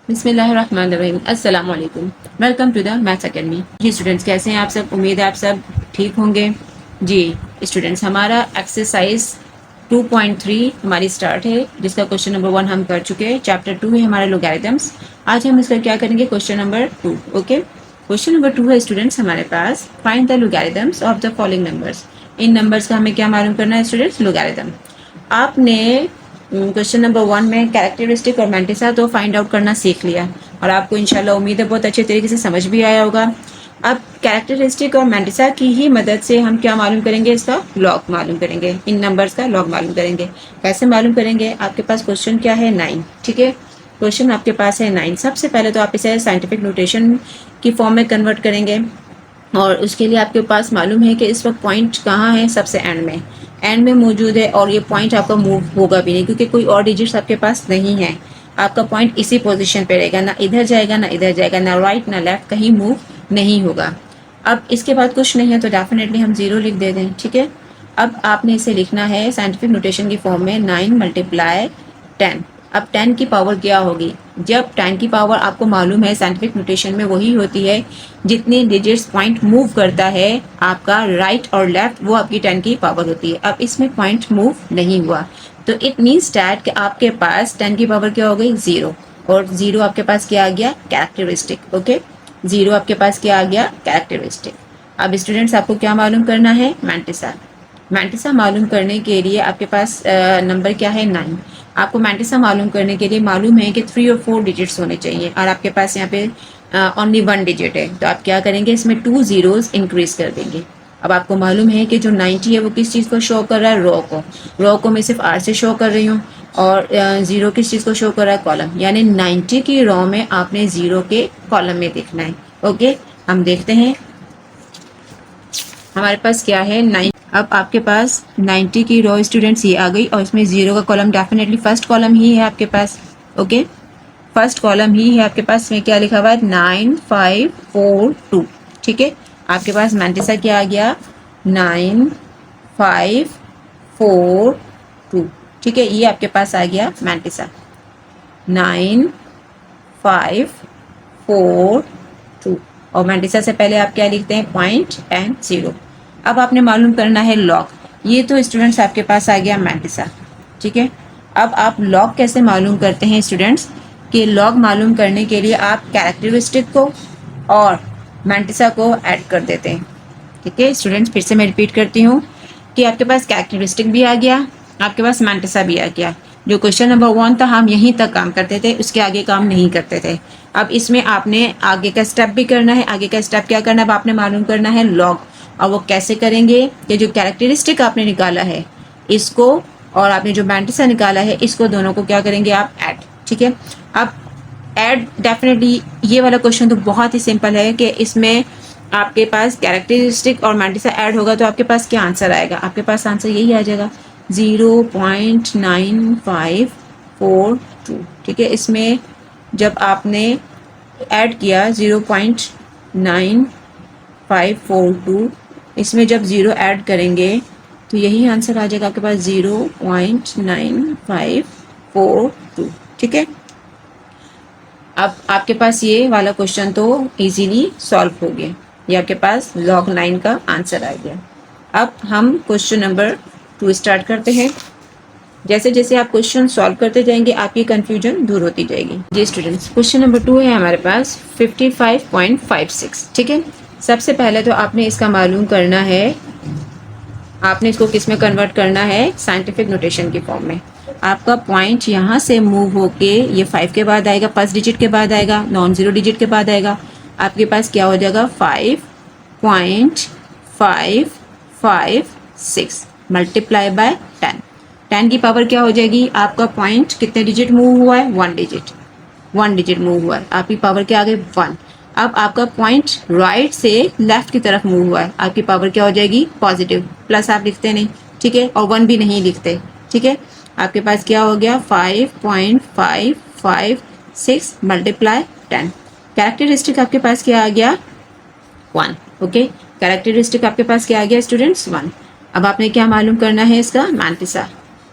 बिस्मिल्लाहिर्रहमानिर्रहीम। अस्सलाम वालेकुम। Welcome to the maths academy. जी स्टूडेंट्स, कैसे हैं आप सब? उम्मीद है आप सब ठीक होंगे। जी स्टूडेंट्स, हमारा एक्सरसाइज 2.3 हमारी स्टार्ट है, जिसका क्वेश्चन नंबर 1 हम कर चुके हैं। चैप्टर 2 है हमारा लोगैरिथम्स। आज हम इसका क्या करेंगे, question number 2। Okay, question number 2 है स्टूडेंट्स हमारे पास, find the logarithms of the following numbers. इन नंबर्स का हमें क्या मालूम करना है स्टूडेंट्स? लोगैरिथम। आपने क्वेश्चन नंबर 1 में कैरेक्टरिस्टिक और मैंटिसा तो फाइंड आउट करना सीख लिया, और आपको इंशाल्लाह उम्मीद है बहुत अच्छे तरीके से समझ भी आया होगा। अब कैरेक्टरिस्टिक और मैंटिसा की ही मदद से हम क्या मालूम करेंगे, इसका लॉग मालूम करेंगे, इन नंबर्स का लॉग मालूम करेंगे। कैसे मालूम करेंगे? आपके पास क्वेश्चन क्या है? 9। ठीक है, क्वेश्चन आपके पास है 9। सबसे पहले तो आप इसे साइंटिफिक नोटेशन की फॉर्म में कन्वर्ट करेंगे, और उसके लिए आपके पास मालूम है कि इस वक्त पॉइंट कहाँ है, सबसे एंड में मौजूद है, और ये पॉइंट आपका मूव होगा भी नहीं, क्योंकि कोई और डिजिट्स आपके पास नहीं है। आपका पॉइंट इसी पोजीशन पे रहेगा, ना इधर जाएगा ना इधर जाएगा, ना राइट ना लेफ्ट, कहीं मूव नहीं होगा। अब इसके बाद कुछ नहीं है तो डेफिनेटली हम 0 लिख देते हैं। ठीक है, अब आपने इसे लिखना है साइंटिफिक नोटेशन की फॉर्म में, 9 × 10। अब 10 की पावर क्या होगी? जब 10 की पावर आपको मालूम है साइंटिफिक नोटेशन में वही होती है जितने डिजिट्स पॉइंट मूव करता है आपका राइट और लेफ्ट, वो आपकी 10 की पावर होती है। अब इसमें पॉइंट मूव नहीं हुआ, तो इट मीन्स डैट कि आपके पास 10 की पावर क्या हो गई? 0। और 0 आपके पास क्या आ गया? कैरेक्टरिस्टिक। ओके, 0 आपके पास क्या आ गया? कैरेक्टरिस्टिक। अब स्टूडेंट्स, आपको क्या मालूम करना है? मैंटिसा। मैंटिसा मालूम करने के लिए आपके पास नंबर क्या है? 9। आपको मैंटिसा मालूम करने के लिए मालूम है कि 3 और 4 डिजिट्स होने चाहिए, और आपके पास यहाँ पे ओनली 1 डिजिट है, तो आप क्या करेंगे, इसमें 2 जीरोस इंक्रीज कर देंगे। अब आपको मालूम है कि जो 90 है वो किस चीज़ को शो कर रहा है? रो को मैं सिर्फ आर से शो कर रही हूँ, और 0 किस चीज़ को शो कर रहा है? कॉलम। यानी 90 की रो में आपने 0 के कॉलम में देखना है। ओके, हम देखते हैं हमारे पास क्या है। 9। अब आपके पास 90 की रो स्टूडेंट्स ये आ गई, और इसमें 0 का कॉलम डेफिनेटली फर्स्ट कॉलम ही है आपके पास। ओके, फर्स्ट कॉलम ही है आपके पास। में क्या लिखा हुआ है? 9 5 4 2। ठीक है, आपके पास मैंटिसा क्या आ गया? 9 5 4 2। ठीक है, ये आपके पास आ गया मैंटिसा, 9 5 4 2। और मैंटिसा से पहले आप क्या लिखते हैं? Point and 0। अब आपने मालूम करना है लॉग। ये तो स्टूडेंट्स आपके पास आ गया मैंटिसा। ठीक है, अब आप लॉग कैसे मालूम करते हैं स्टूडेंट्स? कि लॉग मालूम करने के लिए आप कैरेक्टरिस्टिक को और मैंटिसा को ऐड कर देते हैं। ठीक है स्टूडेंट्स, फिर से मैं रिपीट करती हूँ कि आपके पास कैरेक्टरिस्टिक भी आ गया, आपके पास मैंटिसा भी आ गया। जो क्वेश्चन नंबर 1 था हम यहीं तक काम करते थे, उसके आगे काम नहीं करते थे। अब इसमें आपने आगे का स्टेप भी करना है। आगे का स्टेप क्या करना है? अब आपने मालूम करना है लॉग। और वो कैसे करेंगे? कि जो कैरेक्टरिस्टिक आपने निकाला है इसको, और आपने जो मैंटिसा निकाला है इसको, दोनों को क्या करेंगे आप? ऐड। ठीक है, अब ऐड डेफिनेटली ये वाला क्वेश्चन तो बहुत ही सिंपल है कि इसमें आपके पास कैरेक्टरिस्टिक और मैंटिसा ऐड होगा तो आपके पास क्या आंसर आएगा? आपके पास आंसर यही आ जाएगा, 0.9542। ठीक है, इसमें जब आपने ऐड किया 0.9542, इसमें जब 0 ऐड करेंगे तो यही आंसर आ जाएगा आपके पास, 0.9542। ठीक है, अब आपके पास ये वाला क्वेश्चन तो इजीली सॉल्व हो गया, ये आपके पास log 9 का आंसर आ गया। अब हम क्वेश्चन नंबर 2 स्टार्ट करते हैं। जैसे जैसे आप क्वेश्चन सॉल्व करते जाएंगे आपकी कंफ्यूजन दूर होती जाएगी। जी स्टूडेंट्स, क्वेश्चन नंबर 2 है हमारे पास 55.56। ठीक है, सबसे पहले तो आपने इसका मालूम करना है, आपने इसको किस में कन्वर्ट करना है? साइंटिफिक नोटेशन की फॉर्म में। आपका पॉइंट यहाँ से मूव होके ये 5 के बाद आएगा, फर्स्ट डिजिट के बाद आएगा, नॉन जीरो डिजिट के बाद आएगा। आपके पास क्या हो जाएगा? 5.556 मल्टीप्लाई बाय 10। 10 की पावर क्या हो जाएगी? आपका पॉइंट कितने डिजिट मूव हुआ है? 1 डिजिट। 1 डिजिट मूव हुआ है, आपकी पावर क्या आ गई? 1। अब आपका पॉइंट राइट से लेफ्ट की तरफ मूव हुआ है, आपकी पावर क्या हो जाएगी? पॉजिटिव। प्लस आप लिखते नहीं, ठीक है, और 1 भी नहीं लिखते। ठीक है, आपके पास क्या हो गया? 5.556 मल्टीप्लाई 10। कैरेक्टरिस्टिक आपके पास क्या आ गया? 1। ओके, कैरेक्टरिस्टिक आपके पास क्या आ गया स्टूडेंट्स? 1। अब आपने क्या मालूम करना है? इसका मैंटिसा।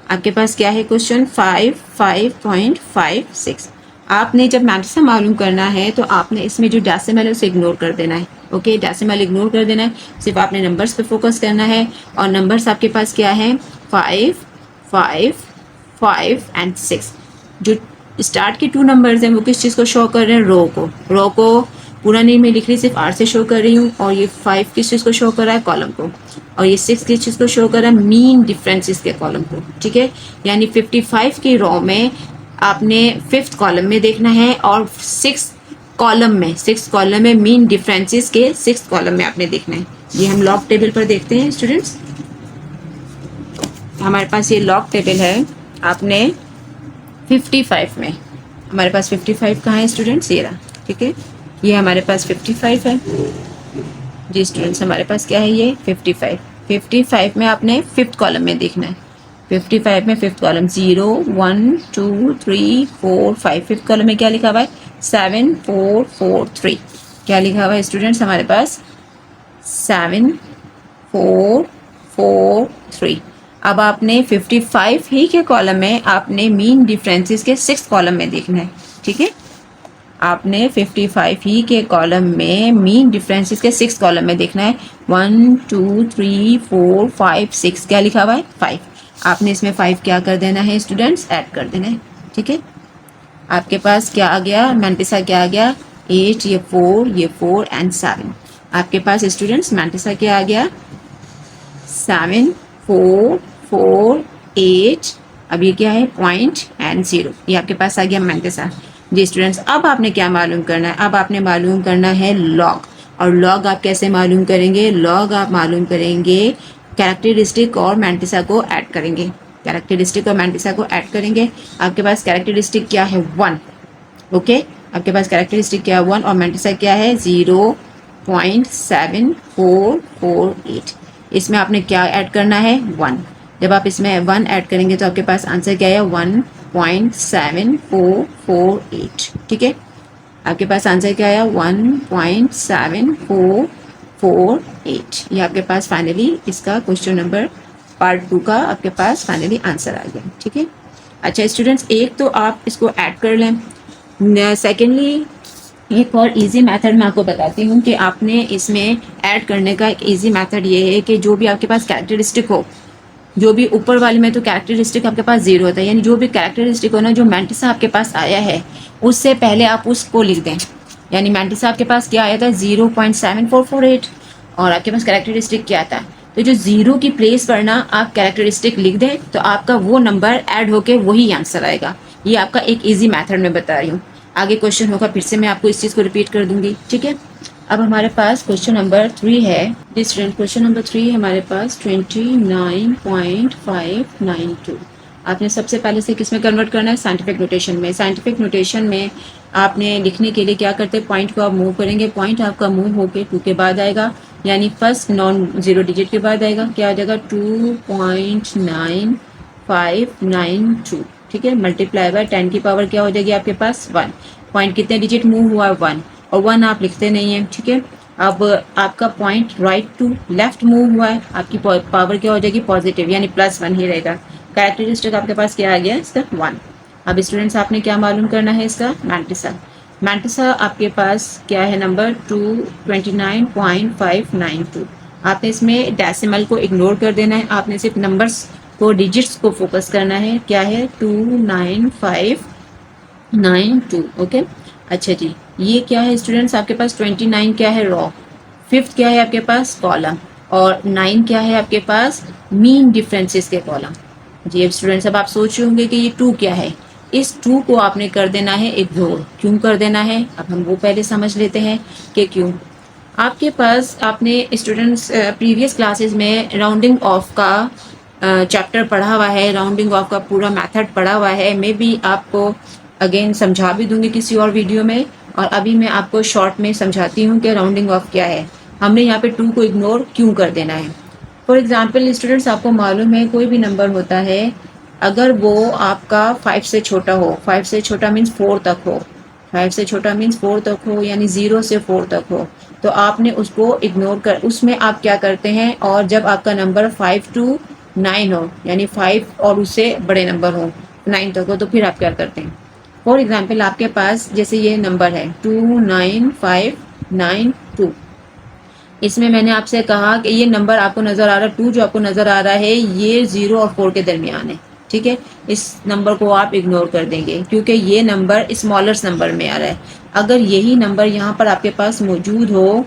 आपके पास क्या है क्वेश्चन? 55.56। आपने जब मैट्रिक्स मालूम करना है तो आपने इसमें जो डेसिमल है उसे इग्नोर कर देना है। ओके, डेसिमल इग्नोर कर देना है, सिर्फ आपने नंबर्स पे फोकस करना है। और नंबर्स आपके पास क्या है, 5 5 5 एंड 6। जो स्टार्ट के 2 नंबर्स हैं वो किस चीज़ को शो कर रहे हैं, रो को पूरा नहीं मैं लिख रही, सिर्फ आर से शो कर रही हूँ। और ये 5 किस चीज़ को शो कर रहा है, कॉलम को। और ये 6 किस चीज़ को शो कर रहा है, मीन डिफरेंसेस के कॉलम को। ठीक है, यानी 55 की रो में आपने 5th कॉलम में देखना है और 6th कॉलम में मीन डिफरेंसेस के 6th कॉलम में आपने देखना है। ये हम लॉग टेबल पर देखते हैं स्टूडेंट्स। हमारे पास ये लॉग टेबल है, आपने 55 में, हमारे पास 55 कहाँ है स्टूडेंट्स, ये रहा। ठीक है, ये हमारे पास 55 है जी स्टूडेंट्स, हमारे पास क्या है ये 55 में आपने 5th कॉलम में देखना है। 55 में 5th कॉलम 0 1 2 3 4 5, 5th कॉलम में क्या लिखा हुआ है, 7 4 4 3। क्या लिखा हुआ है स्टूडेंट्स, हमारे पास 7 4 4 3। अब आपने 55 ही के कॉलम में आपने मीन डिफरेंसेस के 6th कॉलम में देखना है। ठीक है, आपने 55 ही के कॉलम में मीन डिफरेंसेस के 6th कॉलम में देखना है। 1 2 3 4 5 6, क्या लिखा हुआ है 5। आपने इसमें 5 क्या कर देना है स्टूडेंट्स, ऐड कर देना है। ठीक है, आपके पास क्या आ गया, मैंटिसा क्या आ गया, 8, ये 4 एंड 7। आपके पास स्टूडेंट्स मैंटिसा क्या आ गया, 7 4 4 8। अब ये क्या है, पॉइंट एंड 0, ये आपके पास आ गया मैंटिसा जी स्टूडेंट्स। अब आपने क्या मालूम करना है, अब आपने मालूम करना है लॉग। और लॉग आप कैसे मालूम करेंगे, लॉग आप मालूम करेंगे कैरेक्टरिस्टिक और मैंटिसा को ऐड करेंगे। कैरेक्टरिस्टिक और मैंटिसा को ऐड करेंगे। आपके पास कैरेक्टरिस्टिक क्या है, 1। ओके, आपके पास कैरेक्टरिस्टिक क्या है 1 और मैंटिसा क्या है 0.7448। इसमें आपने क्या ऐड करना है, 1। जब आप इसमें 1 ऐड करेंगे तो आपके पास आंसर क्या है, 1.7448। ठीक है, आपके पास आंसर क्या आया, 1.7448। ये आपके पास फाइनली इसका क्वेश्चन नंबर पार्ट 2 का आपके पास फाइनली आंसर आ गया। ठीक है, अच्छा स्टूडेंट्स, एक तो आप इसको ऐड कर लें। सेकेंडली एक और इजी मेथड मैं आपको बताती हूँ कि आपने इसमें ऐड करने का एक इजी मेथड ये है कि जो भी आपके पास कैरेक्टरिस्टिक हो, जो भी ऊपर वाले में तो कैरेक्टरिस्टिक आपके पास 0 होता है, यानी जो भी कैरेक्टरिस्टिक हो ना, जो मैंटिसा आपके पास आया है उससे पहले आप उसको लिख दें। यानी मैंटिसा आपके पास क्या आया था, 0.7448 और आपके पास कैरेक्टरिस्टिक क्या था, तो जो 0 की प्लेस पर ना आप कैरेक्टरिस्टिक लिख दें तो आपका वो नंबर ऐड होके वही आंसर आएगा। ये आपका एक ईजी मैथड मैं बता रही हूँ। आगे क्वेश्चन होगा फिर से मैं आपको इस चीज़ को रिपीट कर दूंगी। ठीक है, अब हमारे पास क्वेश्चन नंबर 3 है। स्टूडेंट क्वेश्चन नंबर 3 हमारे पास 29.592। आपने सबसे पहले से किस में कन्वर्ट करना है, साइंटिफिक नोटेशन में। साइंटिफिक नोटेशन में आपने लिखने के लिए क्या करते हैं, पॉइंट को आप मूव करेंगे, पॉइंट आपका मूव होके 2 के बाद आएगा, यानी फर्स्ट नॉन जीरो डिजिट के बाद आएगा, क्या आ जाएगा 2.9592। ठीक है, मल्टीप्लाई बाय 10 की पावर क्या हो जाएगी आपके पास 1। पॉइंट कितने डिजिट मूव हुआ है 1, और 1 आप लिखते नहीं हैं। ठीक है, अब आपका point right to left move हुआ है, आपकी पावर क्या हो जाएगी पॉजिटिव, यानी +1 ही रहेगा। कैरेक्टरिस्टिक आपके पास क्या आ गया इसका 1। अब स्टूडेंट्स आपने क्या मालूम करना है इसका मैंटिसा। मैंटिसा आपके पास क्या है नंबर 29.592। आपने इसमें डेसिमल को इग्नोर कर देना है, आपने सिर्फ नंबर्स को डिजिट्स को फोकस करना है। क्या है 29592। ओके, अच्छा जी, ये क्या है स्टूडेंट्स, आपके पास 29 क्या है रॉ, 5th क्या है आपके पास कॉलम, और 9 क्या है आपके पास मीन डिफरेंसेस के कॉलम। जी अब स्टूडेंट्स, अब आप सोच रहे होंगे कि ये 2 क्या है, इस 2 को आपने कर देना है इग्नोर। क्यों कर देना है, अब हम वो पहले समझ लेते हैं कि क्यों। आपके पास आपने स्टूडेंट्स प्रीवियस क्लासेस में राउंडिंग ऑफ का चैप्टर पढ़ा हुआ है, राउंडिंग ऑफ का पूरा मेथड पढ़ा हुआ है। मैं भी आपको अगेन समझा भी दूंगी किसी और वीडियो में, और अभी मैं आपको शॉर्ट में समझाती हूँ कि राउंडिंग ऑफ क्या है, हमने यहाँ पे 2 को इग्नोर क्यों कर देना है। फॉर एग्जाम्पल स्टूडेंट्स, आपको मालूम है कोई भी नंबर होता है, अगर वो आपका 5 से छोटा हो, 5 से छोटा मीन्स 4 तक हो, 5 से छोटा मीन्स 4 तक हो, यानी 0 से 4 तक हो, तो आपने उसको इग्नोर कर, उसमें आप क्या करते हैं, और जब आपका नंबर 5 to 9 हो, यानी 5 और उससे बड़े नंबर हो 9 तक हो, तो फिर आप क्या करते हैं, फॉर एग्जाम्पल आपके पास जैसे ये नंबर है 29592, इसमें मैंने आपसे कहा कि ये नंबर आपको नज़र आ रहा है, 2 जो आपको नज़र आ रहा है ये 0 और 4 के दरमियान है, ठीक है। इस नंबर को आप इग्नोर कर देंगे क्योंकि ये नंबर स्मॉलेस्ट नंबर में आ रहा है। अगर यही नंबर यहाँ पर आपके पास मौजूद हो,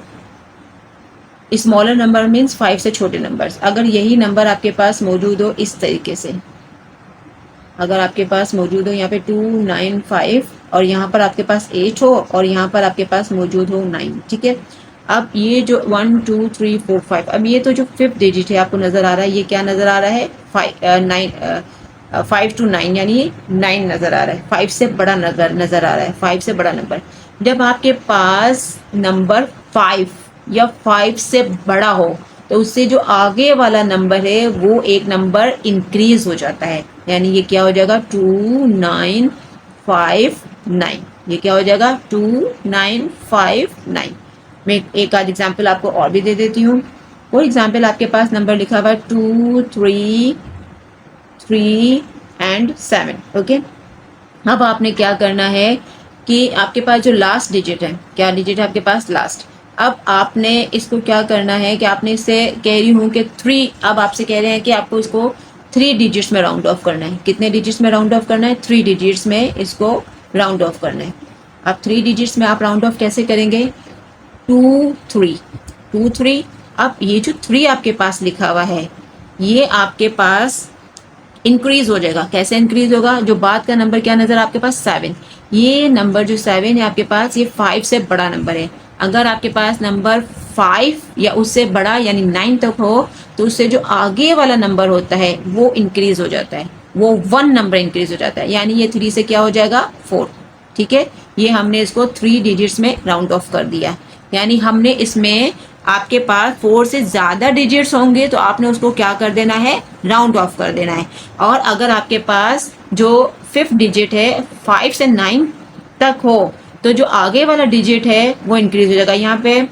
स्मॉलर नंबर मीन्स 5 से छोटे नंबर्स, अगर यही नंबर आपके पास मौजूद हो इस तरीके से, अगर आपके पास मौजूद हो यहाँ पे 295 और यहाँ पर आपके पास 8 हो और यहाँ पर आपके पास मौजूद हो 9, ठीक है। अब ये जो 1 2 3 4 5, अब ये तो जो 5th डिजिट है आपको नज़र आ रहा है, ये क्या नज़र आ रहा है 5 to 9, यानी ये 9 नज़र आ रहा है, 5 से बड़ा नज़र आ रहा है, 5 से बड़ा नंबर। जब आपके पास नंबर 5 या 5 से बड़ा हो तो उससे जो आगे वाला नंबर है वो एक नंबर इंक्रीज हो जाता है, यानी ये क्या हो जाएगा 2959, ये क्या हो जाएगा 2959। मैं एक आध एग्जाम्पल आपको और भी दे देती हूँ। फॉर एग्जाम्पल आपके पास नंबर लिखा हुआ है 2 3 3 एंड 7, ओके। अब आपने क्या करना है कि आपके पास जो लास्ट डिजिट है, क्या डिजिट है आपके पास लास्ट, अब आपने इसको क्या करना है कि आपने इससे कह रही हूँ कि 3, अब आपसे कह रहे हैं कि आपको इसको 3 डिजिट्स में राउंड ऑफ करना है। कितने डिजिट्स में राउंड ऑफ करना है 3 डिजिट्स में इसको राउंड ऑफ करना है। अब 3 डिजिट्स में आप राउंड ऑफ कैसे करेंगे 2 3 2 3। अब ये जो 3 आपके पास लिखा हुआ है ये आपके पास इंक्रीज हो जाएगा, कैसे इंक्रीज होगा, जो बाद का नंबर क्या नजर आपके पास 7, ये नंबर जो 7 है आपके पास ये 5 से बड़ा नंबर है। अगर आपके पास नंबर 5 या उससे बड़ा यानी 9 तक हो तो उससे जो आगे वाला नंबर होता है वो इंक्रीज हो जाता है, वो 1 नंबर इंक्रीज हो जाता है, यानी ये 3 से क्या हो जाएगा 4, ठीक है। ये हमने इसको 3 डिजिट्स में राउंड ऑफ कर दिया, यानी हमने इसमें आपके पास 4 से ज़्यादा डिजिट्स होंगे तो आपने उसको क्या कर देना है राउंड ऑफ कर देना है। और अगर आपके पास जो 5th डिजिट है 5 से 9 तक हो तो जो आगे वाला डिजिट है वो इंक्रीज हो जाएगा यहाँ पे।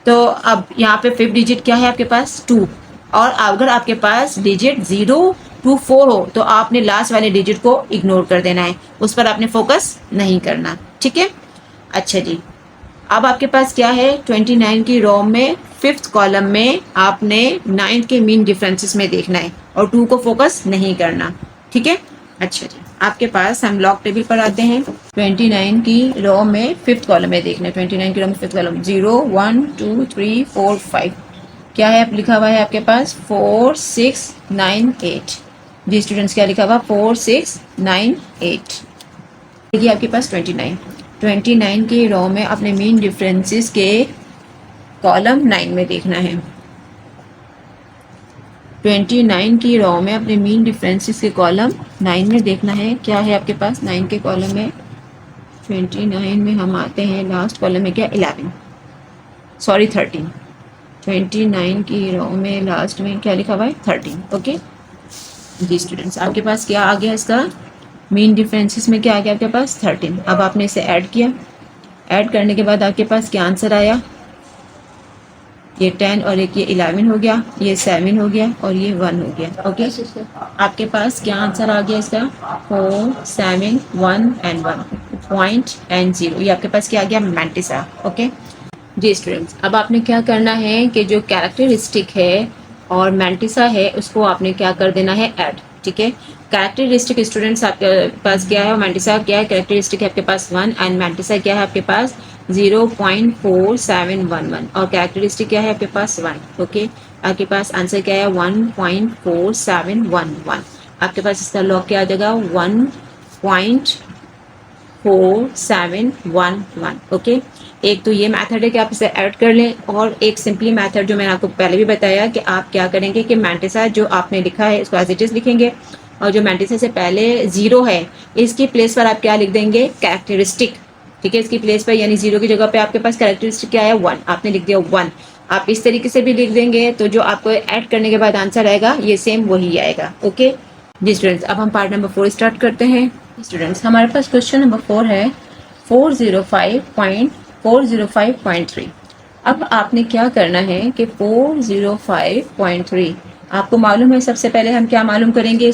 तो अब यहाँ पे 5th डिजिट क्या है आपके पास 2, और अगर आपके पास डिजिट 0 to 4 हो तो आपने लास्ट वाले डिजिट को इग्नोर कर देना है, उस पर आपने फोकस नहीं करना, ठीक है। अच्छा जी, अब आपके पास क्या है 29 की रो में 5th कॉलम में आपने 9th के मीन डिफरेंसेस में देखना है और 2 को फोकस नहीं करना, ठीक है। अच्छा जी, आपके पास हम लॉग टेबल पर आते हैं। 29 की रो में 5th कॉलम में देखना है, 29 की रो में 5th कॉलम 0 1 2 3 4 5, क्या है लिखा हुआ है आपके पास 4 6 9 8। जी स्टूडेंट्स, क्या लिखा हुआ 4 6 9 8। देखिए आपके पास 29 की रो में अपने मीन डिफरेंसेस के कॉलम 9 में देखना है। 29 की रो में अपने मीन डिफरेंसेस के कॉलम 9 में देखना है। क्या है आपके पास 9 के कॉलम में, 29 में हम आते हैं लास्ट कॉलम में क्या 13, 29 की रो में लास्ट में क्या लिखा हुआ है 13, ओके। जी स्टूडेंट्स, आपके पास क्या आ गया इसका मीन डिफरेंसेस में क्या आ गया आपके पास 13। अब आपने इसे ऐड किया, ऐड करने के बाद आपके पास क्या आंसर आया, ये 10 और एक ये 11 हो गया, ये 7 हो गया और ये 1 हो गया, ओके। आपके पास क्या आंसर आ गया इसका 4 7 1 एंड 1 पॉइंट एंड 0, ये आपके पास क्या आ गया मैंटिसा, ओके। जी स्टूडेंट्स, अब आपने क्या करना है कि जो कैरेक्टरिस्टिक है और मैंटिसा है उसको आपने क्या कर देना है ऐड, ठीक है। कैरेक्टरिस्टिक स्टूडेंट्स आपके पास क्या है और मैंटिसा क्या है, कैरेक्टरिस्टिक है आपके पास 1 एंड मैंटिसा क्या है आपके पास 0.4711 और कैरेक्टरिस्टिक क्या है आपके पास 1, ओके। आपके पास आंसर क्या है 1.4711। आपके पास इसका लॉग क्या आ जाएगा 1.4711, ओके। एक तो ये मेथड है कि आप इसे ऐड कर लें, और एक सिंपली मेथड जो मैंने आपको पहले भी बताया कि आप क्या करेंगे कि मैंटिसा जो आपने लिखा है इसको एज इट इज लिखेंगे, और जो मैंटिसा से पहले 0 है इसकी प्लेस पर आप क्या लिख देंगे कैरेक्टरिस्टिक, ठीक है। इसकी प्लेस पर यानी 0 की जगह पे आपके पास कैरेक्टरिस्टिक क्या है 1, आपने लिख दिया 1। आप इस तरीके से भी लिख देंगे तो जो आपको ऐड करने के बाद आंसर आएगा ये सेम वही आएगा, ओके। जी स्टूडेंट्स, अब हम पार्ट नंबर 4 स्टार्ट करते हैं। स्टूडेंट्स, हमारे पास क्वेश्चन नंबर 4 है 405.3। अब आपने क्या करना है कि 405.3 आपको मालूम है, सबसे पहले हम क्या मालूम करेंगे,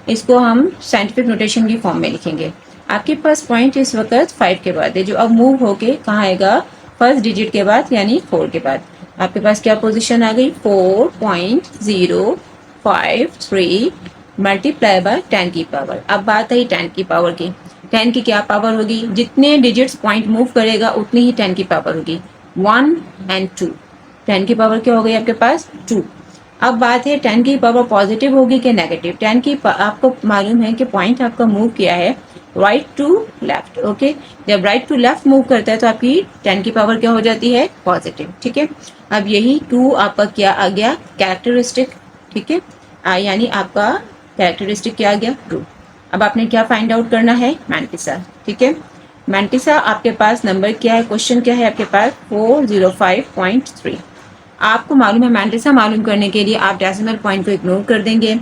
इसको हम साइंटिफिक नोटेशन की फॉर्म में लिखेंगे। आपके पास पॉइंट इस वक्त 5 के बाद है, जो अब मूव होके कहाँ आएगा, फर्स्ट डिजिट के बाद यानी 4 के बाद। आपके पास क्या पोजीशन आ गई, 4.053 मल्टीप्लाई बाय 10 की पावर। अब बात आई 10 की पावर की। 10 की क्या पावर होगी, जितने डिजिट्स पॉइंट मूव करेगा उतनी ही 10 की पावर होगी, 1 and 2। 10 की पावर क्या हो गई आपके पास, 2। अब बात है 10 की पावर पॉजिटिव होगी कि नेगेटिव। 10 की आपको मालूम है कि पॉइंट आपका मूव किया है राइट टू लेफ्ट। ओके, जब राइट टू लेफ्ट मूव करता है तो आपकी 10 की पावर क्या हो जाती है, पॉजिटिव। ठीक है, अब यही 2 आपका क्या आ गया, कैरेक्टरिस्टिक। ठीक है, यानी आपका कैरेक्टरिस्टिक क्या आ गया, 2। अब आपने क्या फाइंड आउट करना है, मैंटिसा। ठीक है, मैंटिसा आपके पास नंबर क्या है, क्वेश्चन क्या है आपके पास, 405.3। आपको मालूम है मैंटिसा मालूम करने के लिए आप डेसिमल पॉइंट को इग्नोर कर देंगे,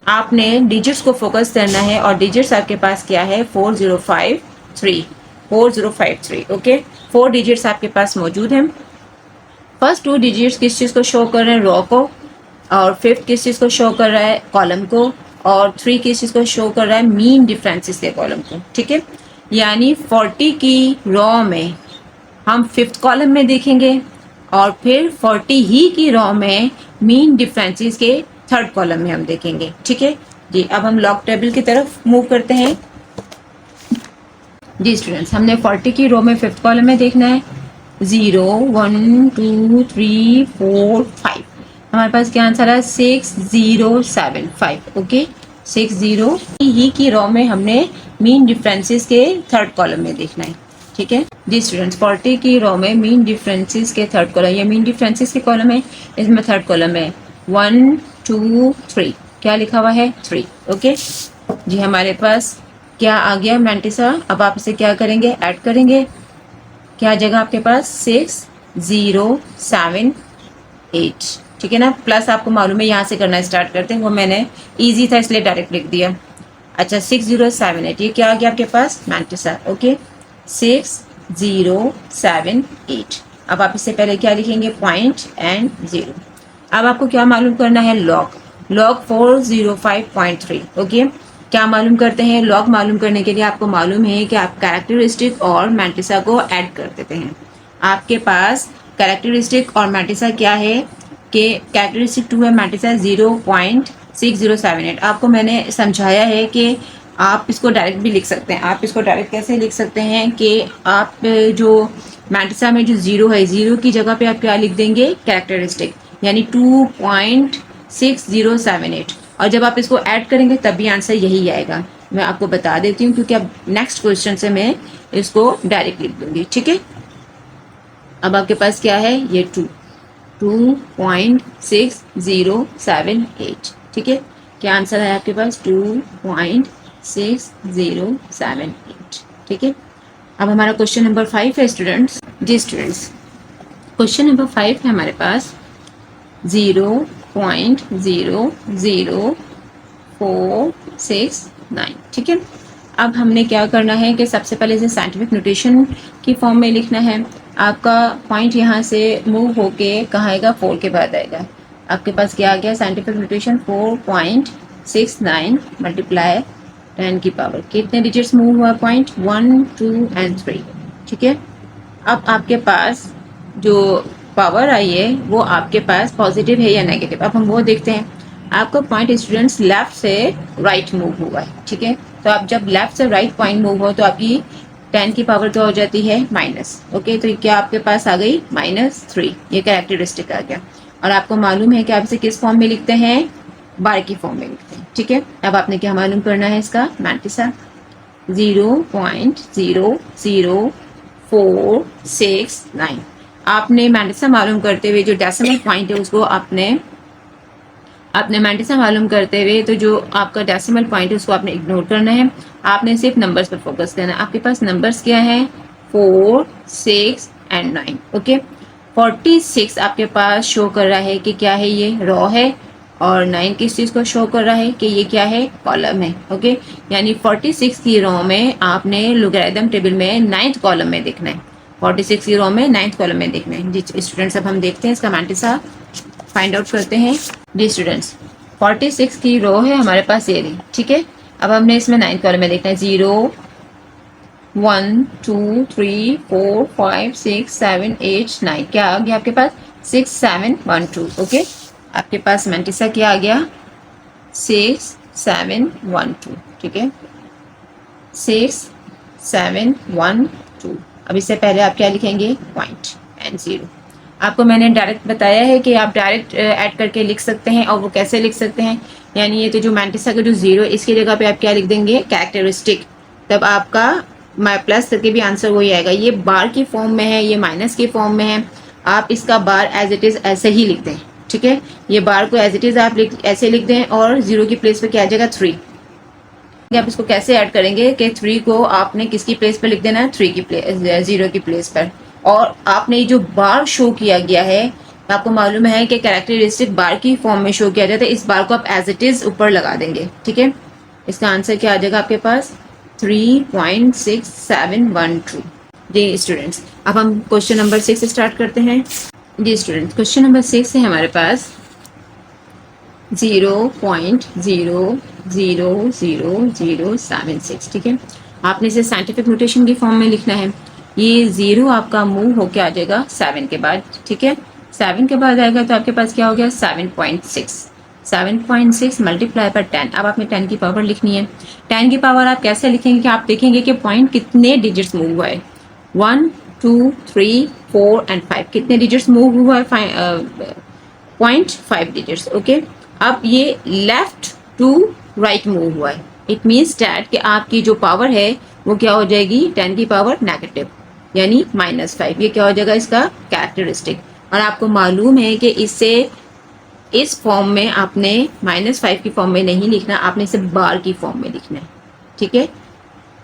आपने डिजिट्स को फोकस करना है और डिजिट्स आपके पास क्या है, 4053। ओके, 4 डिजिट्स आपके पास मौजूद हैं। फर्स्ट 2 डिजिट्स किस चीज़ को शो कर रहे हैं, रॉ को, और फिफ्थ किस चीज़ को शो कर रहा है, कॉलम को, और 3 किस चीज़ को शो कर रहा है, मीन डिफरेंसेस के कॉलम को। ठीक है, यानी 40 की रॉ में हम फिफ्थ कॉलम में देखेंगे और फिर 40 ही की रॉ में मीन डिफरेंसेस के थर्ड कॉलम में हम देखेंगे। ठीक है जी, अब हम लॉग टेबल की तरफ मूव करते हैं। जी स्टूडेंट्स, हमने 40 की रो में फिफ्थ कॉलम में देखना है, 0 1 2 3 4 5। हमारे पास क्या आंसर है, 6075। ओके, 60 ही की रो में हमने मीन डिफरेंसेस के थर्ड कॉलम में देखना है। ठीक है जी स्टूडेंट्स, 40 की रो में मीन डिफरेंसेस के थर्ड कॉलम, ये मीन डिफरेंसेस के कॉलम है, इसमें थर्ड कॉलम है 1 2 3, क्या लिखा हुआ है, 3। ओके जी, हमारे पास क्या आ गया मैंटिसा। अब आप इसे क्या करेंगे, ऐड करेंगे। क्या जगह आपके पास, 6078। ठीक है ना, प्लस आपको मालूम है यहाँ से करना स्टार्ट करते हैं, वो मैंने इजी था इसलिए डायरेक्ट लिख दिया। अच्छा, 6078, ये क्या आ गया आपके पास, मैंटिसा। ओके, 6078। अब आप इससे पहले क्या लिखेंगे, पॉइंट एंड 0। अब आपको क्या मालूम करना है, लॉग 405.3। ओके, क्या मालूम करते हैं, लॉग मालूम करने के लिए आपको मालूम है कि आप कैरेक्टरिस्टिक और मैंटिसा को ऐड कर देते हैं। आपके पास कैरेक्टरिस्टिक और मैंटिसा क्या है कि कैरेक्टरिस्टिक 2 है, मैंटिसा 0.6078। आपको मैंने समझाया है कि आप इसको डायरेक्ट भी लिख सकते हैं। आप इसको डायरेक्ट कैसे लिख सकते हैं कि आप जो मैंटिसा में जो 0 है, 0 की जगह पे आप क्या लिख देंगे, कैरेक्टरिस्टिक, यानी 2.6078। और जब आप इसको ऐड करेंगे तब भी आंसर यही आएगा। मैं आपको बता देती हूँ क्योंकि अब नेक्स्ट क्वेश्चन से मैं इसको डायरेक्ट लिख दूंगी। ठीक है, अब आपके पास क्या है, ये 2.6078। ठीक है, क्या आंसर है आपके पास, 2.6078। ठीक है, अब हमारा क्वेश्चन नंबर 5 है स्टूडेंट्स। जी स्टूडेंट्स, क्वेश्चन नंबर 5 है हमारे पास 0.00469। ठीक है, अब हमने क्या करना है कि सबसे पहले इसे साइंटिफिक नोटेशन की फॉर्म में लिखना है। आपका पॉइंट यहाँ से मूव होके कहाँ आएगा, 4 के बाद आएगा। आपके पास क्या आ गया, साइंटिफिक नोटेशन 4.69 मल्टीप्लाई 10 की पावर, कितने डिजिट्स मूव हुआ पॉइंट, 1 2 and 3। ठीक है, अब आपके पास जो पावर आई है वो आपके पास पॉजिटिव है या नेगेटिव, अब हम वो देखते हैं। आपका पॉइंट स्टूडेंट्स लेफ्ट से राइट मूव हुआ है। ठीक है, तो आप जब लेफ्ट से राइट पॉइंट मूव हो तो आपकी 10 की पावर क्या हो जाती है, माइनस। ओके, तो क्या आपके पास आ गई, -3। ये कैरेक्टरिस्टिक आ गया। और आपको मालूम है कि आप इसे किस फॉर्म में लिखते हैं, बार की फॉर्म में लिखते हैं। ठीक है, अब आपने क्या मालूम करना है, इसका मैंटिसा 0.00469। आपने मैंटिसा मालूम करते हुए जो डेसिमल पॉइंट है उसको आपने मैंटिसा मालूम करते हुए तो जो आपका डेसिमल पॉइंट है उसको आपने इग्नोर करना है। आपने सिर्फ नंबर्स पर फोकस करना है। आपके पास नंबर्स क्या है, 4 6 and 9। ओके, 46 आपके पास शो कर रहा है कि क्या है, ये रॉ है, और 9 किस चीज़ को शो कर रहा है कि ये क्या है, कॉलम है। ओके, यानी 46 की रो में आपने लोगरिथम टेबल में 9th कॉलम में देखना है। 46 की रो में 9th कॉलम में देखना है। जी स्टूडेंट्स, अब हम देखते हैं इसका मैंटिसा फाइंड आउट करते हैं। जी स्टूडेंट्स, 46 की रो है हमारे पास ये रही। ठीक है, अब हमने इसमें 9th कॉलम में देखना है, 0 1 2 3 4 5 6 7 8 9 क्या आ गया आपके पास 6 7 1 2 ओके आपके पास मैंटिसा क्या आ गया 6 7 1 2 ठीक है 6 7 1 2 अब इससे पहले आप क्या लिखेंगे पॉइंट एंड जीरो आपको मैंने डायरेक्ट बताया है कि आप डायरेक्ट ऐड करके लिख सकते हैं और वो कैसे लिख सकते हैं यानी ये तो जो मैंटिसा का जो जीरो इसकी जगह पे आप क्या लिख देंगे कैरेक्टरिस्टिक तब आपका प्लस करके भी आंसर वही आएगा ये बार की फॉर्म में है ये माइनस की फॉर्म में है आप इसका बार एज इट इज ऐसे ही लिख दें ठीक है ये बार को एज इट इज आप ऐसे लिख दें और जीरो की प्लेस पे क्या आ जाएगा 3 आप इसको कैसे ऐड करेंगे कि 3 को आपने किसकी प्लेस पर लिख देना है 3 की प्लेस 0 की प्लेस पर और आपने जो बार शो किया गया है आपको मालूम है कि कैरेक्टरिस्टिक बार की फॉर्म में शो किया जाता है इस बार को आप एज इट इज ऊपर लगा देंगे ठीक है इसका आंसर क्या आ जाएगा आपके पास 3.6712 जी स्टूडेंट्स अब हम क्वेश्चन नंबर 6 से स्टार्ट करते हैं जी स्टूडेंट्स क्वेश्चन नंबर 6 है हमारे पास 0.0000076 ठीक है आपने इसे साइंटिफिक नोटेशन की फॉर्म में लिखना है ये 0 आपका मूव होके आ जाएगा 7 के बाद ठीक है 7 के बाद आएगा तो आपके पास क्या हो गया 7.6 मल्टीप्लाई पर 10 अब आपने 10 की पावर लिखनी है 10 की पावर आप कैसे लिखेंगे कि आप देखेंगे कि पॉइंट कितने डिजिट्स मूव हुआ है 1 2 3 4 एंड 5 कितने डिजिट्स मूव हुआ है 0.5 डिजिट्स ओके अब ये लेफ्ट टू राइट मूव हुआ है इट मीन्स डैट कि आपकी जो पावर है वो क्या हो जाएगी 10 की पावर नेगेटिव यानी -5 ये क्या हो जाएगा इसका कैरेक्टरिस्टिक और आपको मालूम है कि इससे इस फॉर्म में आपने -5 की फॉर्म में नहीं लिखना आपने इसे बार की फॉर्म में लिखना है ठीक है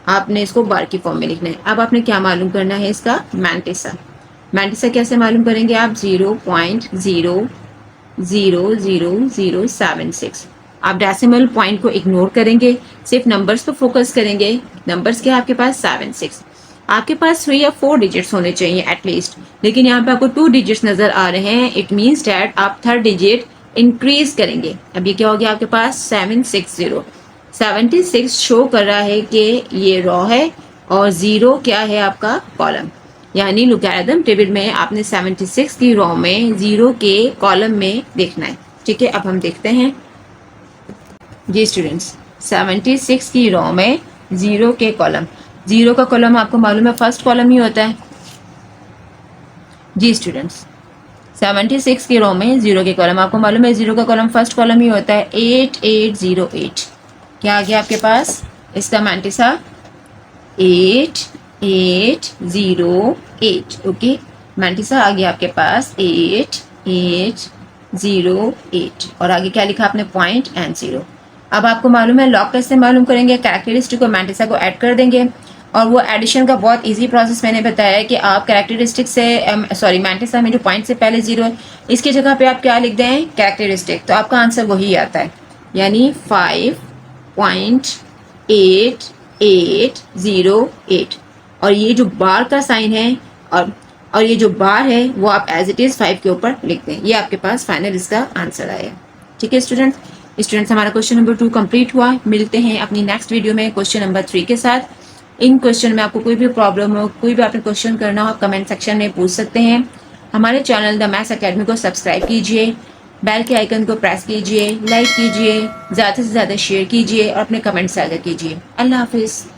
आपने इसको बार की फॉर्म में लिखना है अब आपने क्या मालूम करना है इसका मैंटिसा कैसे मालूम करेंगे आप 0.0000076 आप डेसिमल पॉइंट को इग्नोर करेंगे सिर्फ नंबर्स पर फोकस करेंगे नंबर्स क्या आपके पास 76 आपके पास 3 या 4 डिजिट्स होने चाहिए एटलीस्ट लेकिन यहाँ पे आपको 2 डिजिट्स नजर आ रहे हैं इट मीन्स डैट आप थर्ड डिजिट इंक्रीज करेंगे अब ये क्या हो गया आपके पास 76 शो कर रहा है कि ये रॉ है और 0 क्या है आपका कॉलम यानी लॉगरिथम टेबल में आपने 76 की रॉ में 0 के कॉलम में देखना है ठीक है अब हम देखते हैं जी स्टूडेंट्स 76 की रॉ में 0 के कॉलम 0 का कॉलम आपको मालूम है फर्स्ट कॉलम ही होता है जी स्टूडेंट्स 76 की रो में 0 के कॉलम आपको मालूम है 0 का कॉलम फर्स्ट कॉलम ही होता है 8808 क्या आ गया आपके पास इसका मैंटिसा 8808 ओके मैंटिसा आ गया आपके पास 8808 और आगे क्या लिखा आपने पॉइंट एंड 0 अब आपको मालूम है लॉग कैसे मालूम करेंगे कैरेक्टरिस्टिक को मैंटिसा को ऐड कर देंगे और वो एडिशन का बहुत इजी प्रोसेस मैंने बताया है कि आप कैरेक्टरिस्टिक से मैंटिसा में जो पॉइंट से पहले 0 है इसकी जगह पे आप क्या लिख दें कैरेक्टरिस्टिक तो आपका आंसर वही आता है यानी 5.8808 और ये जो बार का साइन है और ये जो बार है वो आप एज इट इज 5 के ऊपर लिख दें ये आपके पास फाइनल इसका आंसर आया ठीक है स्टूडेंट्स हमारा क्वेश्चन नंबर 2 कंप्लीट हुआ मिलते हैं अपनी नेक्स्ट वीडियो में क्वेश्चन नंबर 3 के साथ इन क्वेश्चन में आपको कोई भी प्रॉब्लम हो कोई भी आपने क्वेश्चन करना हो आप कमेंट सेक्शन में पूछ सकते हैं हमारे चैनल द मैथ्स एकेडमी को सब्सक्राइब कीजिए बेल के आइकन को प्रेस कीजिए लाइक कीजिए ज़्यादा से ज़्यादा शेयर कीजिए और अपने कमेंट साझा कीजिए अल्लाह हाफिज़